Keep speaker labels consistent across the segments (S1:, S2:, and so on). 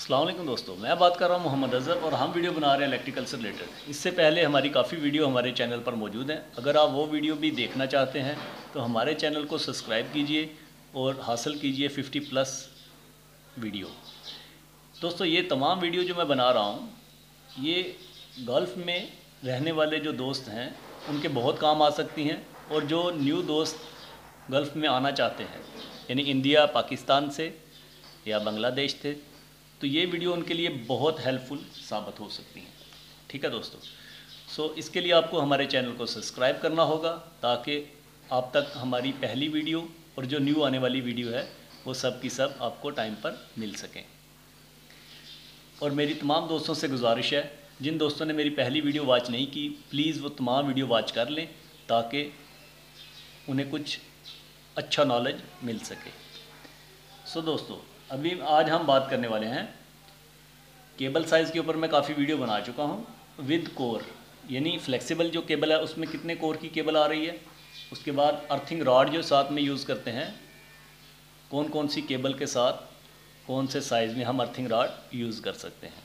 S1: अस्सलाम वालेकुम दोस्तों, मैं बात कर रहा हूँ मोहम्मद अज़हर और हम वीडियो बना रहे हैं इलेक्ट्रिकल से रिलेटेड। इससे पहले हमारी काफ़ी वीडियो हमारे चैनल पर मौजूद हैं। अगर आप वो वीडियो भी देखना चाहते हैं तो हमारे चैनल को सब्सक्राइब कीजिए और हासिल कीजिए 50+ वीडियो। दोस्तों, ये तमाम वीडियो जो मैं बना रहा हूँ ये गल्फ़ में रहने वाले जो दोस्त हैं उनके बहुत काम आ सकती हैं, और जो न्यू दोस्त गल्फ़ में आना चाहते हैं यानी इंडिया, पाकिस्तान से या बांग्लादेश से, तो ये वीडियो उनके लिए बहुत हेल्पफुल साबित हो सकती हैं। ठीक है दोस्तों, इसके लिए आपको हमारे चैनल को सब्सक्राइब करना होगा ताकि आप तक हमारी पहली वीडियो और जो न्यू आने वाली वीडियो है वो सब की सब आपको टाइम पर मिल सकें। और मेरी तमाम दोस्तों से गुजारिश है, जिन दोस्तों ने मेरी पहली वीडियो वॉच नहीं की, प्लीज़ वो तमाम वीडियो वॉच कर लें ताकि उन्हें कुछ अच्छा नॉलेज मिल सके। दोस्तों, अभी आज हम बात करने वाले हैं केबल साइज़ के ऊपर। मैं काफ़ी वीडियो बना चुका हूं विद कोर, यानी फ्लेक्सिबल जो केबल है उसमें कितने कोर की केबल आ रही है। उसके बाद अर्थिंग रॉड जो साथ में यूज़ करते हैं, कौन कौन सी केबल के साथ कौन से साइज़ में हम अर्थिंग रॉड यूज़ कर सकते हैं।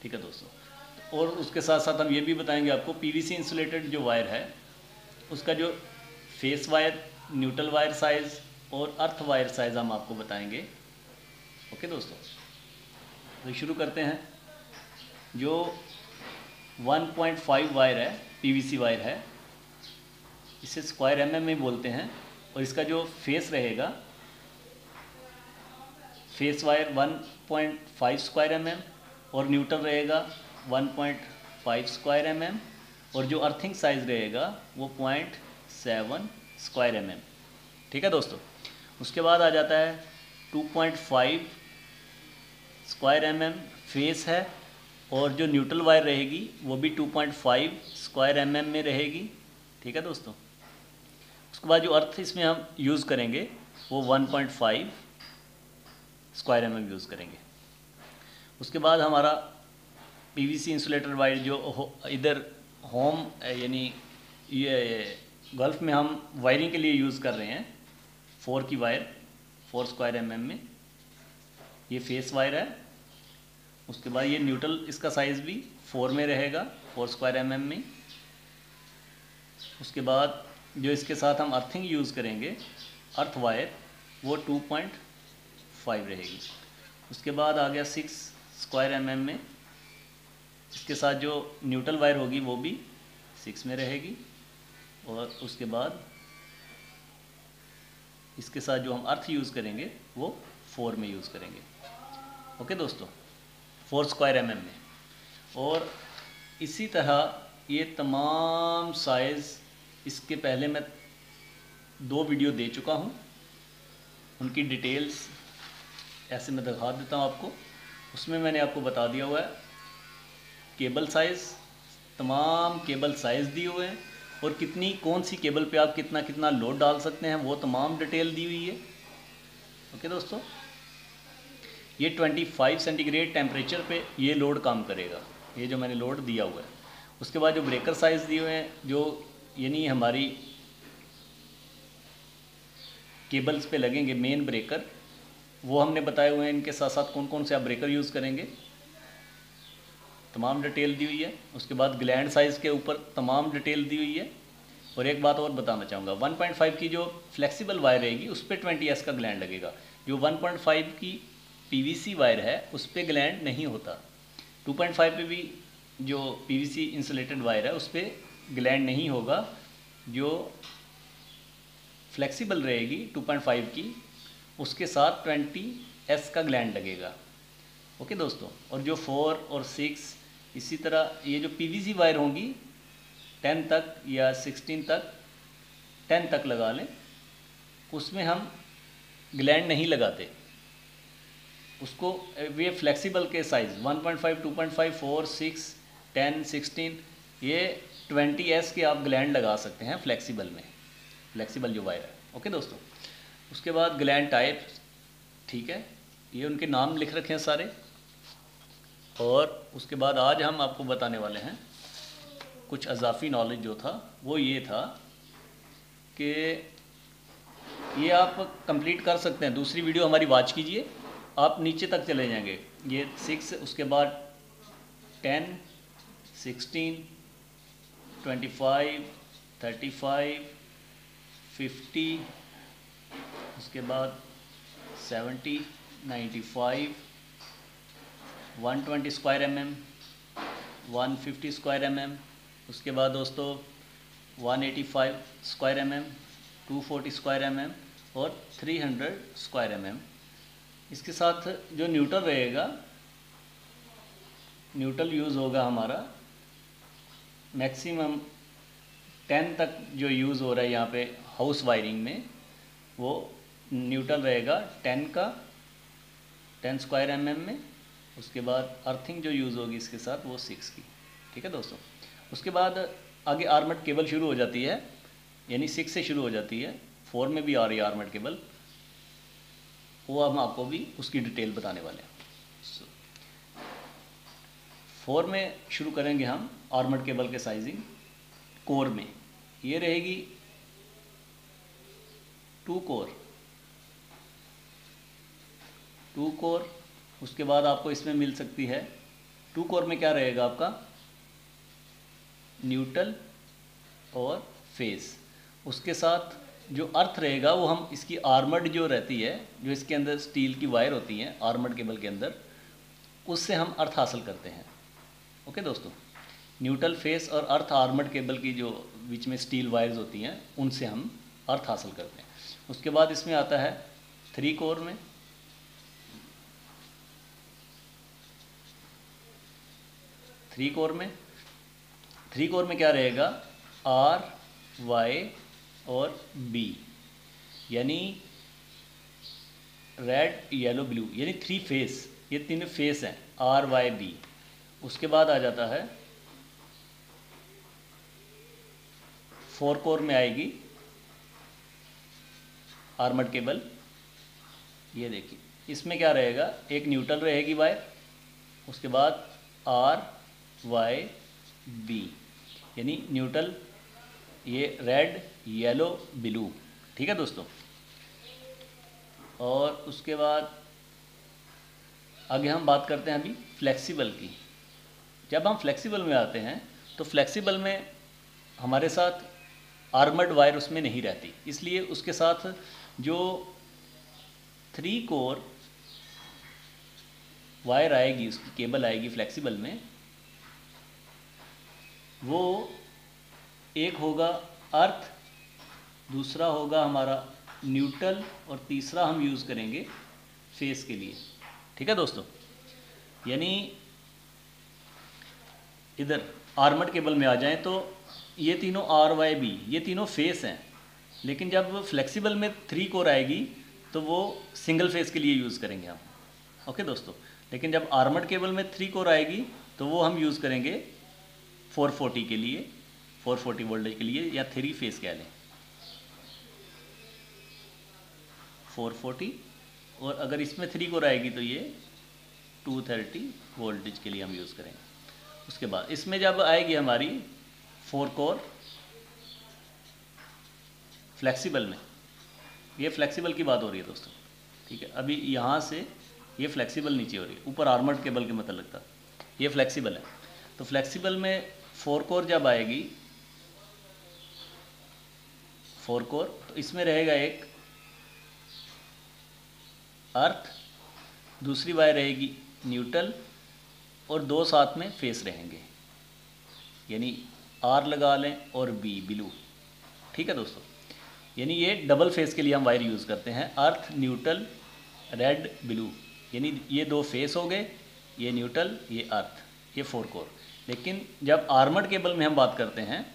S1: ठीक है दोस्तों, और उसके साथ साथ हम ये भी बताएंगे आपको पीवीसी इंसुलेटेड जो वायर है उसका जो face wire, neutral wire size और अर्थ वायर साइज़ हम आपको बताएंगे। ओके दोस्तों, तो शुरू करते हैं। जो 1.5 वायर है, पीवीसी वायर है, इसे स्क्वायर एमएम में बोलते हैं, और इसका जो फेस रहेगा, फेस वायर 1.5 स्क्वायर एमएम और न्यूट्रल रहेगा 1.5 स्क्वायर एमएम, और जो अर्थिंग साइज़ रहेगा वो 0.7 स्क्वायर एमएम। ठीक है दोस्तों, उसके बाद आ जाता है 2.5 स्क्वायर एमएम फेस है, और जो न्यूट्रल वायर रहेगी वो भी 2.5 स्क्वायर एमएम में रहेगी। ठीक है दोस्तों, उसके बाद जो अर्थ इसमें हम यूज़ करेंगे वो 1.5 स्क्वायर एमएम यूज़ करेंगे। उसके बाद हमारा पीवीसी इंसुलेटर वायर जो इधर होम यानी ये गल्फ़ में हम वायरिंग के लिए यूज़ कर रहे हैं, 4 की वायर 4 स्क्वायर एमएम में, ये फेस वायर है। उसके बाद ये न्यूट्रल, इसका साइज़ भी 4 में रहेगा, 4 स्क्वायर एमएम में। उसके बाद जो इसके साथ हम अर्थिंग यूज़ करेंगे, अर्थ वायर, वो 2.5 रहेगी। उसके बाद आ गया 6 स्क्वायर एमएम में, इसके साथ जो न्यूट्रल वायर होगी वो भी 6 में रहेगी, और उसके बाद इसके साथ जो हम अर्थ यूज़ करेंगे वो 4 में यूज़ करेंगे। ओके दोस्तों, 4 स्क्वायर एमएम में। और इसी तरह ये तमाम साइज़, इसके पहले मैं 2 वीडियो दे चुका हूँ, उनकी डिटेल्स ऐसे मैं दिखा देता हूँ आपको। उसमें मैंने आपको बता दिया हुआ है केबल साइज़, तमाम केबल साइज़ दिए हुए हैं, और कितनी कौन सी केबल पे आप कितना कितना लोड डाल सकते हैं वो तमाम डिटेल दी हुई है। ओके दोस्तों, ये 25 सेंटीग्रेड टेम्परेचर पे ये लोड काम करेगा, ये जो मैंने लोड दिया हुआ है। उसके बाद जो ब्रेकर साइज़ दिए हुए हैं, जो यानी हमारी केबल्स पे लगेंगे मेन ब्रेकर, वो हमने बताए हुए हैं। इनके साथ साथ कौन कौन से आप ब्रेकर यूज़ करेंगे, तमाम डिटेल दी हुई है। उसके बाद ग्लैंड साइज़ के ऊपर तमाम डिटेल दी हुई है। और एक बात और बताना चाहूँगा, 1.5 की जो फ्लेक्सिबल वायर रहेगी उस पर 20S का ग्लैंड लगेगा। जो 1.5 की पीवीसी वायर है उस पर ग्लैंड नहीं होता। 2.5 पे भी जो पीवीसी इंसुलेटेड वायर है उस पर ग्लैंड नहीं होगा। जो फ्लेक्सिबल रहेगी 2.5 की, उसके साथ 20S का ग्लैंड लगेगा। ओके दोस्तों, और जो 4 और 6, इसी तरह ये जो पीवीसी वायर होंगी 10 तक या 16 तक, 10 तक लगा लें, उसमें हम ग्लैंड नहीं लगाते उसको। ये फ्लेक्सिबल के साइज़ 1.5, 2.5, 4, 6, 10, 16, ये 20S के आप ग्लैंड लगा सकते हैं फ्लेक्सिबल में, फ्लेक्सिबल जो वायर है। ओके दोस्तों, उसके बाद ग्लैंड टाइप, ठीक है, ये उनके नाम लिख रखे हैं सारे। और उसके बाद आज हम आपको बताने वाले हैं कुछ अजाफी नॉलेज जो था, वो ये था कि ये आप कंप्लीट कर सकते हैं। दूसरी वीडियो हमारी वॉच कीजिए, आप नीचे तक चले जाएंगे, ये 6, उसके बाद 10, 16, 25, 35, 50, उसके बाद 70, 95, 120 स्क्वायर mm, 150 स्क्वायर mm, उसके बाद दोस्तों 185 स्क्वायर mm, 240 स्क्वायर mm और 300 स्क्वायर mm। इसके साथ जो न्यूट्रल रहेगा, न्यूट्रल यूज़ होगा हमारा मैक्सिमम 10 तक जो यूज़ हो रहा है यहाँ पे हाउस वायरिंग में, वो न्यूट्रल रहेगा 10 स्क्वायर mm में। उसके बाद अर्थिंग जो यूज़ होगी इसके साथ वो 6 की। ठीक है दोस्तों, उसके बाद आगे आर्मर्ड केबल शुरू हो जाती है, यानी 6 से शुरू हो जाती है। 4 में भी आ रही है आर्मर्ड केबल, वो हम आपको भी उसकी डिटेल बताने वाले हैं। 4 में शुरू करेंगे हम आर्मर्ड केबल के साइजिंग। कोर में ये रहेगी 2 कोर। उसके बाद आपको इसमें मिल सकती है 2 कोर में क्या रहेगा आपका, न्यूट्रल और फेस। उसके साथ जो अर्थ रहेगा वो हम इसकी आर्मर्ड जो रहती है, जो इसके अंदर स्टील की वायर होती हैं आर्मर्ड केबल के अंदर, उससे हम अर्थ हासिल करते हैं। ओके दोस्तों, न्यूट्रल, फेस और अर्थ आर्मर्ड केबल की जो बीच में स्टील वायर्स होती हैं उनसे हम अर्थ हासिल करते हैं। उसके बाद इसमें आता है 3 कोर में। 3 कोर में क्या रहेगा, R, Y और B, यानी रेड, येलो, ब्लू, यानी 3 फेस। ये 3 फेस हैं, R, Y, B। उसके बाद आ जाता है 4 कोर में आएगी आर्मर्ड केबल। ये देखिए, इसमें क्या रहेगा, एक न्यूट्रल रहेगी वायर, उसके बाद R, Y, B, यानी न्यूट्रल, ये रेड, येलो, ब्लू। ठीक है दोस्तों, और उसके बाद आगे हम बात करते हैं अभी फ्लेक्सिबल की। जब हम फ्लेक्सिबल में आते हैं तो फ्लेक्सिबल में हमारे साथ आर्मर्ड वायर उसमें नहीं रहती, इसलिए उसके साथ जो 3 कोर वायर आएगी, उसकी केबल आएगी फ्लेक्सिबल में, वो एक होगा अर्थ, दूसरा होगा हमारा न्यूट्रल और तीसरा हम यूज़ करेंगे फेस के लिए। ठीक है दोस्तों, यानी इधर आर्मर्ड केबल में आ जाएं तो ये तीनों R, Y, B, ये तीनों फेस हैं, लेकिन जब फ्लेक्सिबल में 3 कोर आएगी तो वो सिंगल फेस के लिए यूज़ करेंगे हम। ओके दोस्तों, लेकिन जब आर्मर्ड केबल में 3 कोर आएगी तो वो हम यूज़ करेंगे 440 के लिए, 440 वोल्टेज के लिए, या 3 फेस कह लें 440। और अगर इसमें 3 कोर आएगी तो ये 230 वोल्टेज के लिए हम यूज़ करेंगे। उसके बाद इसमें जब आएगी हमारी 4 कोर फ्लेक्सिबल में, ये फ्लेक्सिबल की बात हो रही है दोस्तों। ठीक है, अभी यहाँ से ये फ्लेक्सिबल नीचे हो रही है, ऊपर आर्मर्ड केबल के मतलब लगता, ये फ्लेक्सिबल है। तो फ्लेक्सिबल में 4 कोर जब आएगी, 4 कोर, तो इसमें रहेगा एक अर्थ, दूसरी वायर रहेगी न्यूट्रल और 2 साथ में फेस रहेंगे, यानी R लगा लें और B, ब्लू। ठीक है दोस्तों, यानी ये डबल फेस के लिए हम वायर यूज़ करते हैं, अर्थ, न्यूट्रल, रेड, ब्लू, यानी ये 2 फेस हो गए, ये न्यूट्रल, ये अर्थ, ये 4 कोर। लेकिन जब आर्मर्ड केबल में हम बात करते हैं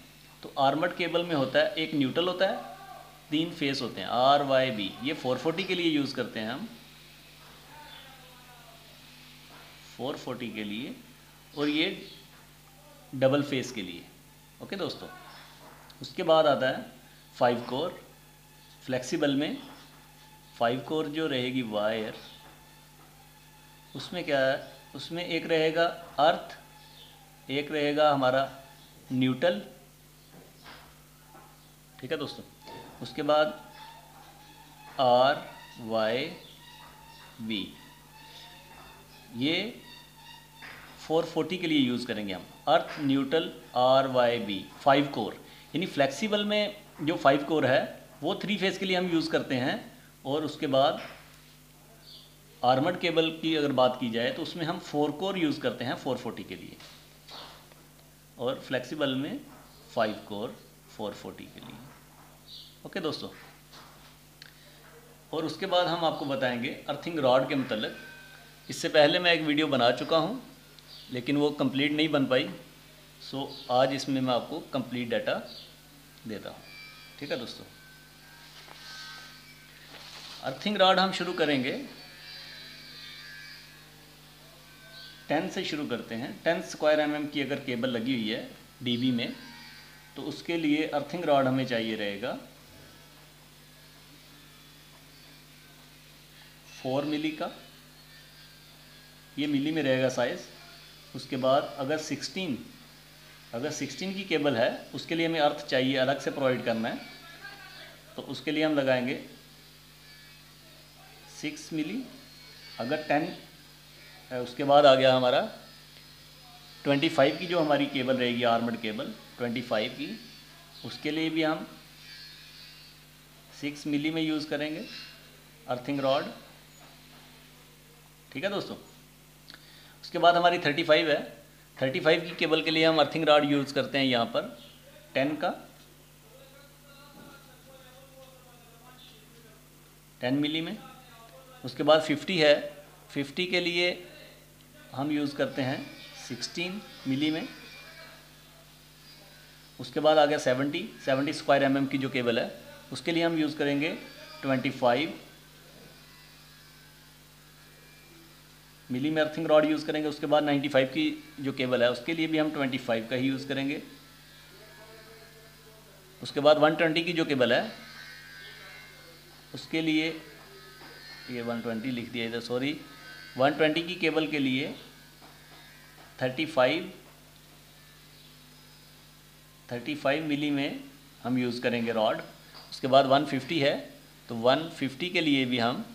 S1: तो आर्मर्ड केबल में होता है एक न्यूट्रल होता है, 3 फेस होते हैं R, Y, B, ये 440 के लिए यूज़ करते हैं हम, 440 के लिए, और ये डबल फेस के लिए। ओके दोस्तों, उसके बाद आता है 5 कोर फ्लेक्सिबल में। 5 कोर जो रहेगी वायर, उसमें क्या है, उसमें एक रहेगा अर्थ, एक रहेगा हमारा न्यूट्रल। ठीक है दोस्तों, उसके बाद R, Y, B, ये 440 के लिए यूज़ करेंगे हम। अर्थ न्यूट्रल RYB 5 कोर, यानी फ्लेक्सिबल में जो 5 कोर है वो 3 फेज़ के लिए हम यूज़ करते हैं। और उसके बाद आर्मर्ड केबल की अगर बात की जाए तो उसमें हम 4 कोर यूज़ करते हैं 440 के लिए, और फ्लेक्सिबल में 5 कोर 440 के लिए। ओके दोस्तों, और उसके बाद हम आपको बताएंगे अर्थिंग रॉड के मतलब। इससे पहले मैं एक वीडियो बना चुका हूँ लेकिन वो कंप्लीट नहीं बन पाई, सो आज इसमें मैं आपको कंप्लीट डाटा देता हूँ। ठीक है दोस्तों, अर्थिंग रॉड हम शुरू करेंगे 10 से शुरू करते हैं। 10 स्क्वायर mm की अगर केबल लगी हुई है dB में, तो उसके लिए अर्थिंग रॉड हमें चाहिए रहेगा 4 मिली का, ये मिली में रहेगा साइज़। उसके बाद अगर 16 की केबल है उसके लिए हमें अर्थ चाहिए अलग से प्रोवाइड करना है, तो उसके लिए हम लगाएंगे 6 मिली। अगर 10 उसके बाद आ गया हमारा 25 की जो हमारी केबल रहेगी आर्मर्ड केबल 25 की, उसके लिए भी हम 6 मिली में यूज़ करेंगे अर्थिंग रॉड। ठीक है दोस्तों, उसके बाद हमारी 35 है। 35 की केबल के लिए हम अर्थिंग रॉड यूज़ करते हैं यहाँ पर 10 का 10 मिली में। उसके बाद 50 है, 50 के लिए हम यूज़ करते हैं 16 मिली में। उसके बाद आ गया 70 स्क्वायर mm की जो केबल है उसके लिए हम यूज़ करेंगे 25 मिली में अर्थिंग रॉड यूज़ करेंगे। उसके बाद 95 की जो केबल है उसके लिए भी हम 25 का ही यूज़ करेंगे। उसके बाद 120 की जो केबल है उसके लिए, ये 120 लिख दिया इधर, सॉरी, 120 की केबल के लिए 35 मिली में हम यूज़ करेंगे रॉड। उसके बाद 150 है तो 150 के लिए भी हम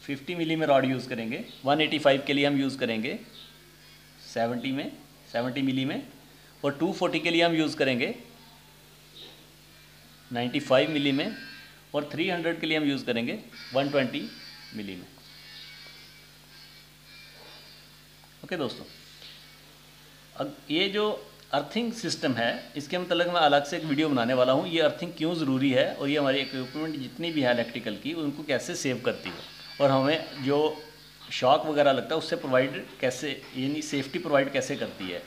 S1: 50 मिली में रॉड यूज़ करेंगे। 185 के लिए हम यूज़ करेंगे 70 मिली में, और 240 के लिए हम यूज़ करेंगे 95 मिली में, और 300 के लिए हम यूज़ करेंगे 120 मिली में। ओके दोस्तों, अब ये जो अर्थिंग सिस्टम है इसके मतलब मैं अलग से एक वीडियो बनाने वाला हूँ। ये अर्थिंग क्यों ज़रूरी है और ये हमारी इक्विपमेंट जितनी भी है इलेक्ट्रिकल की उनको कैसे सेव करती है, और हमें जो शॉक वगैरह लगता है उससे प्रोवाइड कैसे, यानी सेफ्टी प्रोवाइड कैसे करती है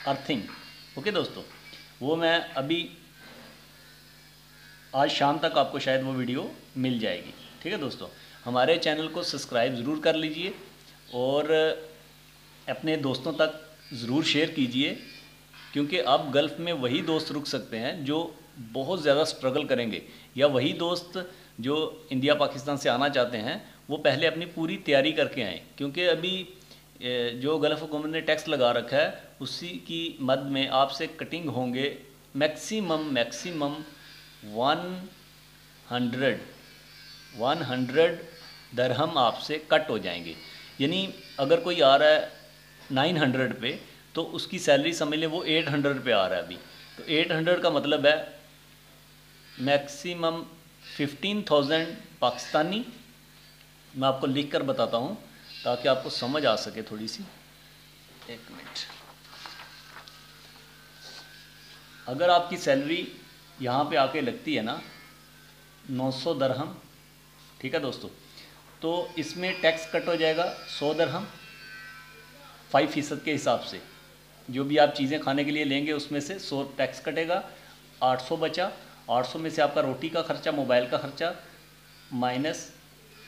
S1: अर्थिंग। ओके दोस्तों, वो मैं अभी आज शाम तक आपको शायद वो वीडियो मिल जाएगी। ठीक है दोस्तों, हमारे चैनल को सब्सक्राइब ज़रूर कर लीजिए और अपने दोस्तों तक ज़रूर शेयर कीजिए, क्योंकि अब गल्फ़ में वही दोस्त रुक सकते हैं जो बहुत ज़्यादा स्ट्रगल करेंगे, या वही दोस्त जो इंडिया पाकिस्तान से आना चाहते हैं वो पहले अपनी पूरी तैयारी करके आएँ, क्योंकि अभी जो गल्फ़ हुकूमत ने टैक्स लगा रखा है उसी की मद में आपसे कटिंग होंगे मैक्सिमम 100 दरहम आपसे कट हो जाएंगे। यानी अगर कोई आ रहा है 900 पे तो उसकी सैलरी समझ लें वो 800 पे आ रहा है अभी, तो 800 का मतलब है मैक्सिमम 15,000 पाकिस्तानी। मैं आपको लिख कर बताता हूँ ताकि आपको समझ आ सके थोड़ी सी। एक मिनट, अगर आपकी सैलरी यहाँ पे आके लगती है ना 900 दरहम, ठीक है दोस्तों, तो इसमें टैक्स कट हो जाएगा 100 दरहम 5% के हिसाब से। जो भी आप चीज़ें खाने के लिए लेंगे उसमें से 100 टैक्स कटेगा, 800 बचा। 800 में से आपका रोटी का खर्चा, मोबाइल का खर्चा माइनस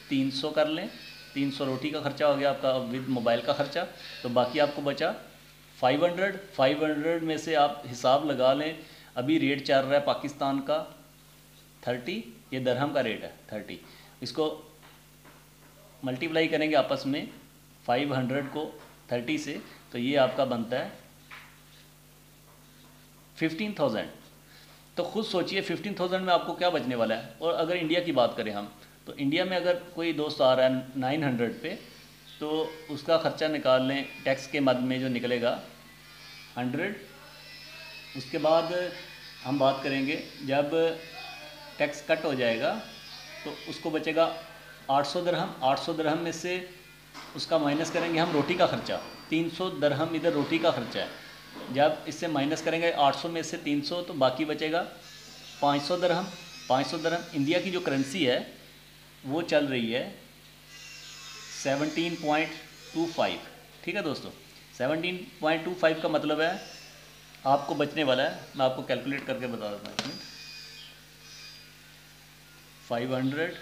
S1: 300 कर लें, 300 रोटी का खर्चा हो गया आपका विद मोबाइल का खर्चा, तो बाकी आपको बचा 500 में से आप हिसाब लगा लें। अभी रेट चल रहा है पाकिस्तान का 30, ये दरहम का रेट है 30, इसको मल्टीप्लाई करेंगे आपस में 500 को 30 से, तो ये आपका बनता है 15,000। तो खुद सोचिए 15,000 में आपको क्या बचने वाला है। और अगर इंडिया की बात करें हम, तो इंडिया में अगर कोई दोस्त आ रहा है 900 पे, तो उसका ख़र्चा निकाल लें, टैक्स के मद में जो निकलेगा 100। उसके बाद हम बात करेंगे जब टैक्स कट हो जाएगा तो उसको बचेगा 800 दरहम। 800 दरहम में से उसका माइनस करेंगे हम रोटी का ख़र्चा, 300 दरहम इधर रोटी का ख़र्चा है। जब इससे माइनस करेंगे 800 में से 300, तो बाकी बचेगा 500 दरहम। 500 दरहम इंडिया की जो करेंसी है वो चल रही है 17.25। ठीक है दोस्तों, 17.25 का मतलब है आपको बचने वाला है, मैं आपको कैलकुलेट करके बता देता हूँ। 500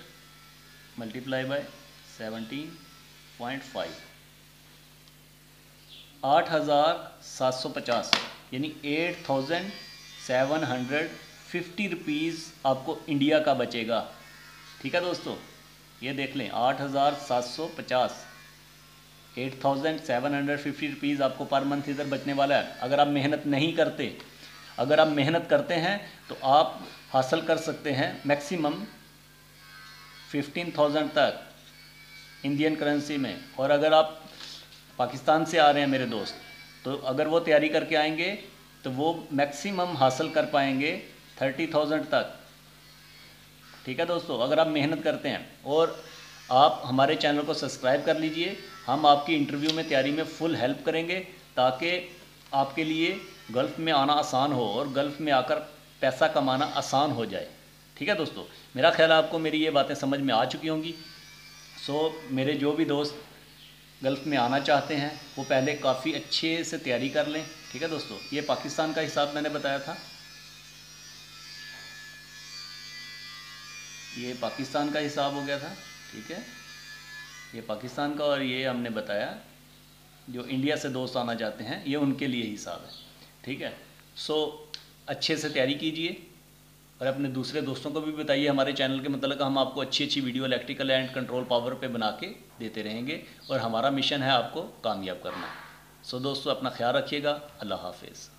S1: मल्टीप्लाई बाय 17.5, 8,750 यानी 8,750 रुपीज़ आपको इंडिया का बचेगा। ठीक है दोस्तों, ये देख लें 8,750, 8,750 रुपीज़ आपको पर मंथ इधर बचने वाला है। अगर आप मेहनत नहीं करते, अगर आप मेहनत करते हैं तो आप हासिल कर सकते हैं मैक्सिमम 15,000 तक इंडियन करेंसी में। और अगर आप पाकिस्तान से आ रहे हैं मेरे दोस्त, तो अगर वो तैयारी करके आएंगे तो वो मैक्सिमम हासिल कर पाएंगे 30,000 तक। ठीक है दोस्तों, अगर आप मेहनत करते हैं। और आप हमारे चैनल को सब्सक्राइब कर लीजिए, हम आपकी इंटरव्यू में तैयारी में फुल हेल्प करेंगे ताकि आपके लिए गल्फ़ में आना आसान हो और गल्फ़ में आकर पैसा कमाना आसान हो जाए। ठीक है दोस्तों, मेरा ख्याल है आपको मेरी ये बातें समझ में आ चुकी होंगी। मेरे जो भी दोस्त गल्फ़ में आना चाहते हैं वो पहले काफ़ी अच्छे से तैयारी कर लें। ठीक है दोस्तों, ये पाकिस्तान का हिसाब मैंने बताया था, ये पाकिस्तान का हिसाब हो गया था। ठीक है, ये पाकिस्तान का, और ये हमने बताया जो इंडिया से दोस्त आना चाहते हैं ये उनके लिए हिसाब है। ठीक है, अच्छे से तैयारी कीजिए और अपने दूसरे दोस्तों को भी बताइए हमारे चैनल के मतलब हम आपको अच्छी अच्छी video electrical and control power पे बना के देते रहेंगे और हमारा मिशन है आपको कामयाब करना। दोस्तों अपना ख्याल रखिएगा। अल्लाह हाफिज़।